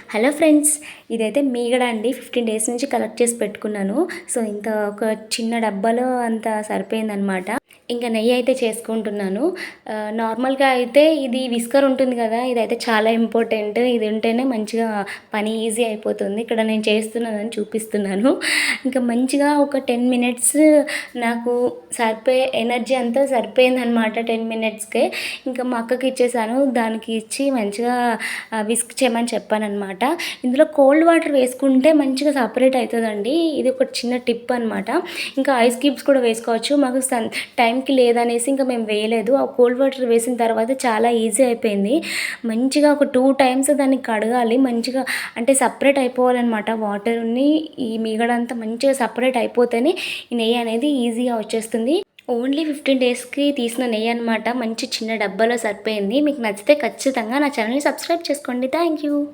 Hello friends, ఇదైతే మీగడ అండి. 15 డేస్ నుంచి కలెక్ట్ చేసి పెట్టుకున్నాను. సో, ఇంత ఒక చిన్న డబ్బాలో అంత సరిపోయిందనమాట. ఇంకా నెయ్యి అయితే చేసుకుంటున్నాను. నార్మల్‌గా అయితే ఇది విస్కర్ ఉంటుంది కదా! ఇదైతే చాలా ఇంపార్టెంట్. ఇది ఉంటేనే మంచిగా పని ఈజీ అయిపోతుంది. ఇక్కడ నేను చేస్తున్నానని చూపిస్తున్నాను. ఇంకా మంచిగా ఒక 10 మినిట్స్ నాకు సరిపోయే ఎనర్జీ అంతా సరిపోయిందనమాట 10 మినిట్స్‌కే. ఇంకా మా అక్కకి ఇచ్చేసాను. దానికి ఇచ్చి మంచిగా విస్క్ చేయమని చెప్పాననమాట. ఇందులో కోల్డ్ వాటర్ వేసుకుంటే మంచిగా సపరేట్ అయితదండి. ఇది ఒక చిన్న టిప్ అనమాట. ఇంకా ఐస్ క్యూబ్స్ కూడా వేసుకోవచ్చు. మాకు టైంకి లేదనేసి ఇంకా మేము వేయలేదు. ఆ కోల్డ్ వాటర్ వేసిన తర్వాత చాలా ఈజీ అయిపోయింది. మంచిగా ఒక 2 టైమ్స్ దాన్ని కడగాలి. మంచిగా అంటే సపరేట్ అయిపోవాలనమాట వాటరుని. ఈ మీగడంతా మంచిగా సపరేట్ అయిపోతేనే ఈ నెయ్యి అనేది ఈజీగా వచ్చేస్తుంది. ఓన్లీ 15 డేస్‌కి తీసిన నెయ్యి అనమాట. మంచి చిన్న డబ్బాలో సరిపోయింది. మీకు నచ్చితే ఖచ్చితంగా నా ఛానల్‌ని సబ్స్క్రైబ్ చేసుకోండి. Thank you.